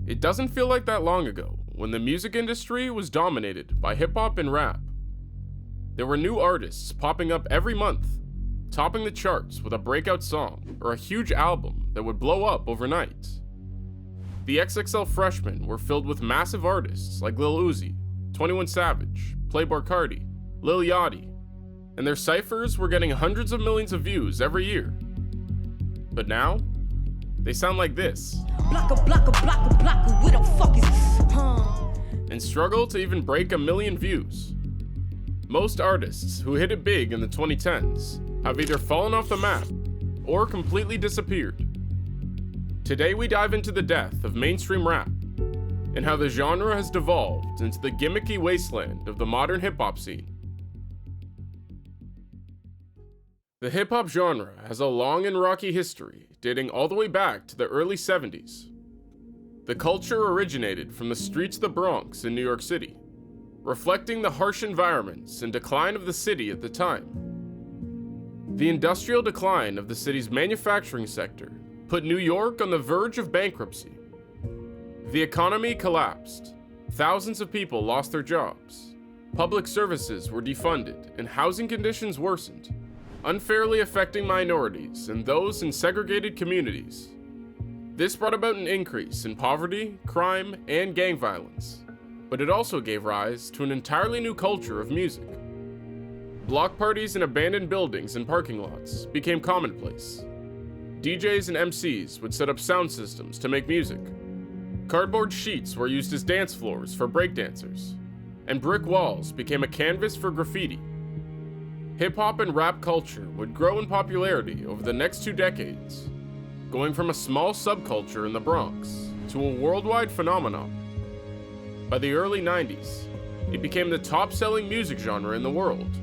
It doesn't feel like that long ago when the music industry was dominated by hip hop and rap. There were new artists popping up every month, topping the charts with a breakout song or a huge album that would blow up overnight. The XXL freshmen were filled with massive artists like Lil Uzi, 21 Savage, Playboi Carti, Lil Yachty, and their cyphers were getting hundreds of millions of views every year. But now, they sound like this. Blocka, where the fuck is this? And struggle to even break 1 million views. Most artists who hit it big in the 2010s have either fallen off the map or completely disappeared. Today we dive into the death of mainstream rap and how the genre has devolved into the gimmicky wasteland of the modern hip-hop scene. The hip-hop genre has a long and rocky history dating all the way back to the early 70s. The culture originated from the streets of the Bronx in New York City, reflecting the harsh environments and decline of the city at the time. The industrial decline of the city's manufacturing sector put New York on the verge of bankruptcy. The economy collapsed, thousands of people lost their jobs, public services were defunded, and housing conditions worsened, unfairly affecting minorities and those in segregated communities. This brought about an increase in poverty, crime, and gang violence, but it also gave rise to an entirely new culture of music. Block parties in abandoned buildings and parking lots became commonplace. DJs and MCs would set up sound systems to make music. Cardboard sheets were used as dance floors for breakdancers, and brick walls became a canvas for graffiti. Hip-hop and rap culture would grow in popularity over the next 2 decades, going from a small subculture in the Bronx to a worldwide phenomenon. By the early 90s, it became the top-selling music genre in the world,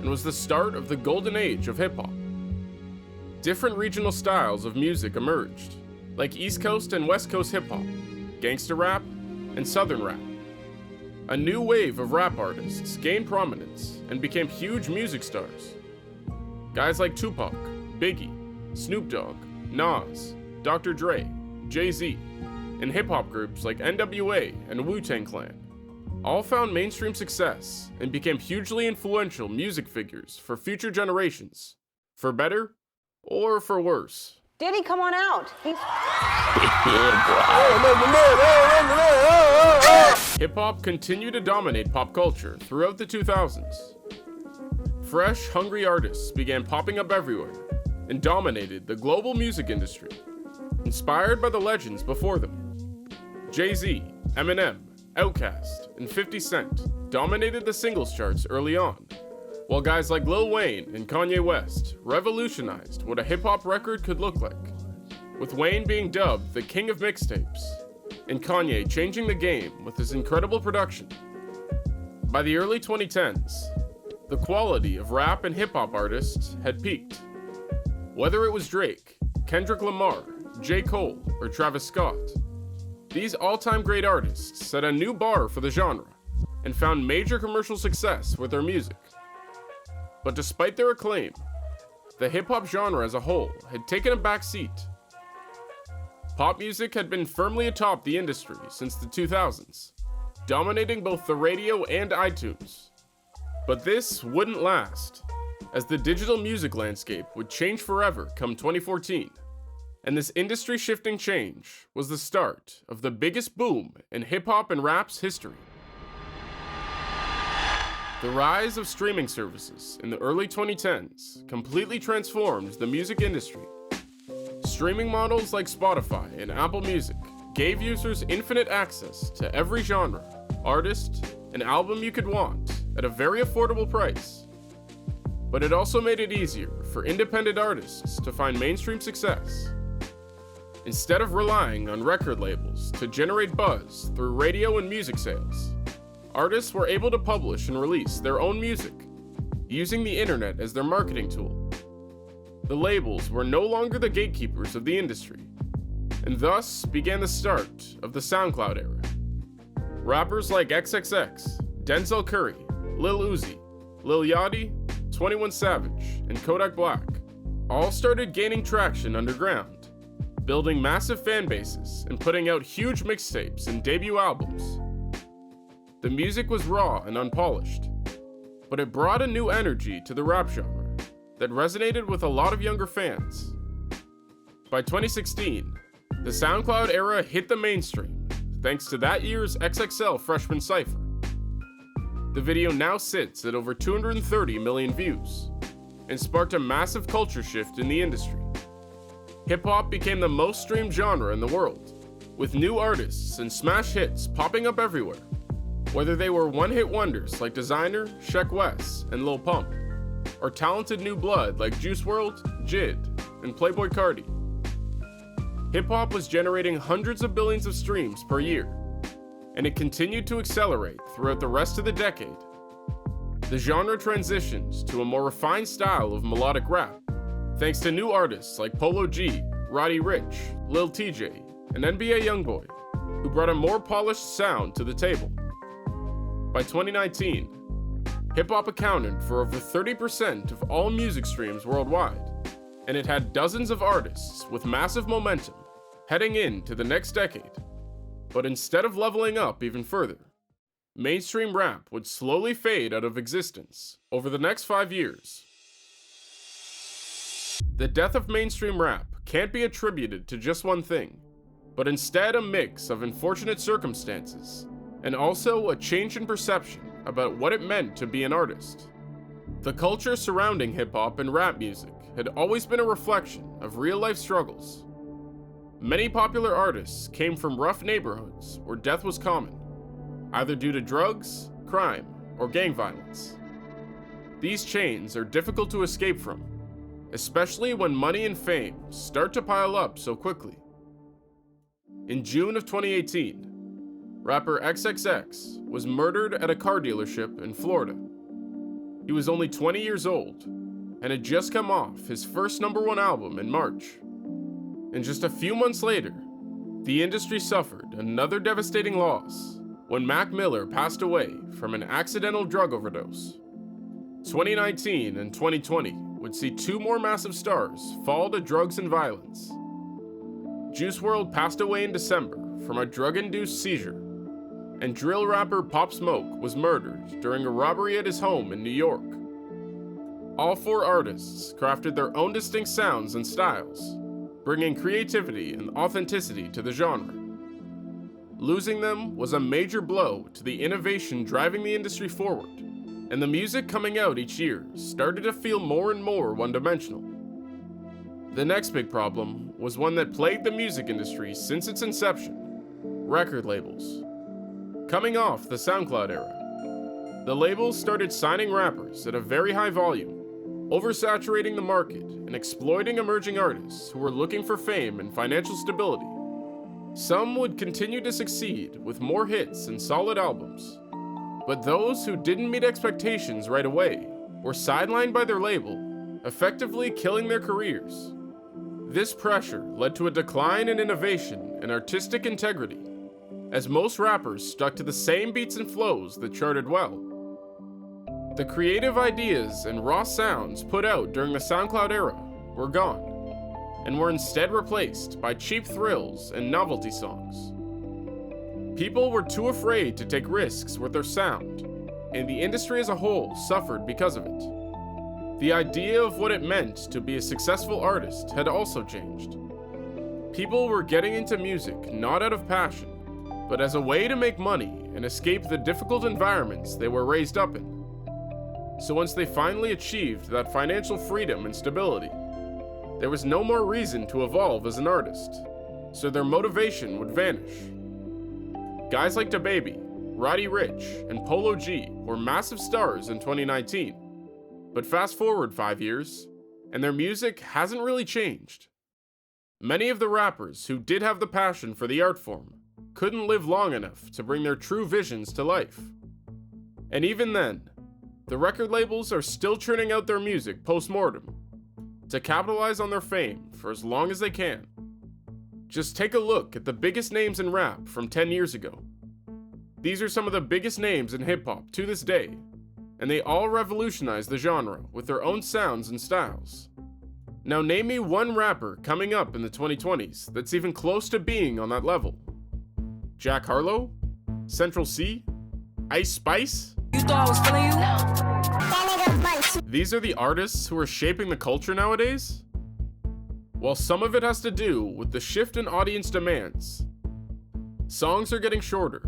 and was the start of the golden age of hip-hop. Different regional styles of music emerged, like East Coast and West Coast hip-hop, gangsta rap, and Southern rap. A new wave of rap artists gained prominence and became huge music stars. Guys like Tupac, Biggie, Snoop Dogg, Nas, Dr. Dre, Jay-Z, and hip-hop groups like NWA and Wu-Tang Clan all found mainstream success and became hugely influential music figures for future generations, for better or for worse. Diddy, come on out. Hip-hop continued to dominate pop culture throughout the 2000s. Fresh, hungry artists began popping up everywhere and dominated the global music industry, inspired by the legends before them. Jay-Z, Eminem, Outkast, and 50 Cent dominated the singles charts early on, while guys like Lil Wayne and Kanye West revolutionized what a hip-hop record could look like, with Wayne being dubbed the king of mixtapes, and Kanye changing the game with his incredible production. By the early 2010s, the quality of rap and hip-hop artists had peaked. Whether it was Drake, Kendrick Lamar, J. Cole, or Travis Scott, these all-time great artists set a new bar for the genre and found major commercial success with their music. But despite their acclaim, the hip-hop genre as a whole had taken a back seat. Pop music had been firmly atop the industry since the 2000s, dominating both the radio and iTunes. But this wouldn't last, as the digital music landscape would change forever come 2014, and this industry-shifting change was the start of the biggest boom in hip-hop and rap's history. The rise of streaming services in the early 2010s completely transformed the music industry. Streaming models like Spotify and Apple Music gave users infinite access to every genre, artist, and album you could want at a very affordable price. But it also made it easier for independent artists to find mainstream success. Instead of relying on record labels to generate buzz through radio and music sales, artists were able to publish and release their own music, using the internet as their marketing tool. The labels were no longer the gatekeepers of the industry, and thus began the start of the SoundCloud era. Rappers like XXX, Denzel Curry, Lil Uzi, Lil Yachty, 21 Savage, and Kodak Black all started gaining traction underground, building massive fan bases and putting out huge mixtapes and debut albums. The music was raw and unpolished, but it brought a new energy to the rap genre that resonated with a lot of younger fans. By 2016, the SoundCloud era hit the mainstream thanks to that year's XXL Freshman Cypher. The video now sits at over 230 million views and sparked a massive culture shift in the industry. Hip-hop became the most streamed genre in the world, with new artists and smash hits popping up everywhere, whether they were one-hit wonders like Designer, Sheck Wes, and Lil Pump, or talented new blood like Juice WRLD, JID, and Playboi Carti. Hip-hop was generating hundreds of billions of streams per year, and it continued to accelerate throughout the rest of the decade. The genre transitioned to a more refined style of melodic rap, thanks to new artists like Polo G, Roddy Ricch, Lil TJ, and NBA Youngboy, who brought a more polished sound to the table. By 2019, hip-hop accounted for over 30% of all music streams worldwide, and it had dozens of artists with massive momentum heading into the next decade. But instead of leveling up even further, mainstream rap would slowly fade out of existence over the next 5 years. The death of mainstream rap can't be attributed to just one thing, but instead a mix of unfortunate circumstances and also a change in perception about what it meant to be an artist. The culture surrounding hip-hop and rap music had always been a reflection of real-life struggles. Many popular artists came from rough neighborhoods where death was common, either due to drugs, crime, or gang violence. These chains are difficult to escape from, especially when money and fame start to pile up so quickly. In June of 2018, rapper XXX was murdered at a car dealership in Florida. He was only 20 years old and had just come off his first #1 album in March. And just a few months later, the industry suffered another devastating loss when Mac Miller passed away from an accidental drug overdose. 2019 and 2020 would see 2 more massive stars fall to drugs and violence. Juice WRLD passed away in December from a drug-induced seizure, and drill rapper Pop Smoke was murdered during a robbery at his home in New York. All 4 artists crafted their own distinct sounds and styles, bringing creativity and authenticity to the genre. Losing them was a major blow to the innovation driving the industry forward, and the music coming out each year started to feel more and more one-dimensional. The next big problem was one that plagued the music industry since its inception: record labels. Coming off the SoundCloud era, the labels started signing rappers at a very high volume, oversaturating the market and exploiting emerging artists who were looking for fame and financial stability. Some would continue to succeed with more hits and solid albums, but those who didn't meet expectations right away were sidelined by their label, effectively killing their careers. This pressure led to a decline in innovation and artistic integrity, as most rappers stuck to the same beats and flows that charted well. The creative ideas and raw sounds put out during the SoundCloud era were gone, and were instead replaced by cheap thrills and novelty songs. People were too afraid to take risks with their sound, and the industry as a whole suffered because of it. The idea of what it meant to be a successful artist had also changed. People were getting into music not out of passion, but as a way to make money and escape the difficult environments they were raised up in. So once they finally achieved that financial freedom and stability, there was no more reason to evolve as an artist, so their motivation would vanish. Guys like DaBaby, Roddy Ricch, and Polo G were massive stars in 2019, but fast forward 5 years, and their music hasn't really changed. Many of the rappers who did have the passion for the art form couldn't live long enough to bring their true visions to life. And even then, the record labels are still churning out their music post-mortem to capitalize on their fame for as long as they can. Just take a look at the biggest names in rap from 10 years ago. These are some of the biggest names in hip-hop to this day, and they all revolutionized the genre with their own sounds and styles. Now name me one rapper coming up in the 2020s that's even close to being on that level. Jack Harlow? Central C? Ice Spice? You thought I was feeling you? These are the artists who are shaping the culture nowadays? While some of it has to do with the shift in audience demands, songs are getting shorter.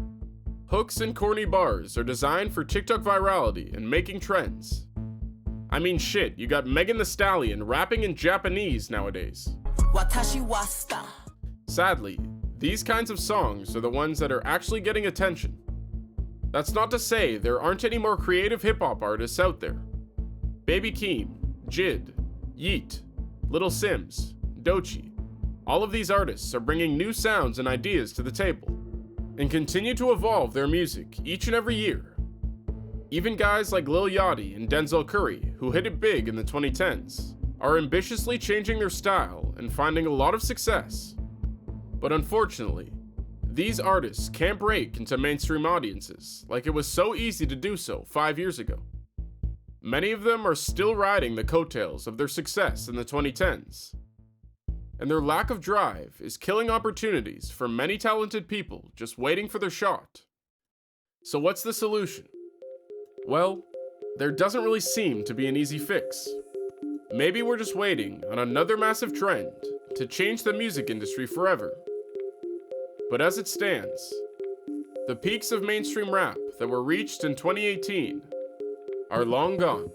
Hooks and corny bars are designed for TikTok virality and making trends. I mean shit, you got Megan Thee Stallion rapping in Japanese nowadays. Watashi wasta. Sadly, these kinds of songs are the ones that are actually getting attention. That's not to say there aren't any more creative hip-hop artists out there. Baby Keem, Jid, Yeet, Little Sims, Doechii. All of these artists are bringing new sounds and ideas to the table, and continue to evolve their music each and every year. Even guys like Lil Yachty and Denzel Curry, who hit it big in the 2010s, are ambitiously changing their style and finding a lot of success. But unfortunately, these artists can't break into mainstream audiences like it was so easy to do so 5 years ago. Many of them are still riding the coattails of their success in the 2010s, and their lack of drive is killing opportunities for many talented people just waiting for their shot. So what's the solution? Well, there doesn't really seem to be an easy fix. Maybe we're just waiting on another massive trend to change the music industry forever. But as it stands, the peaks of mainstream rap that were reached in 2018 are long gone.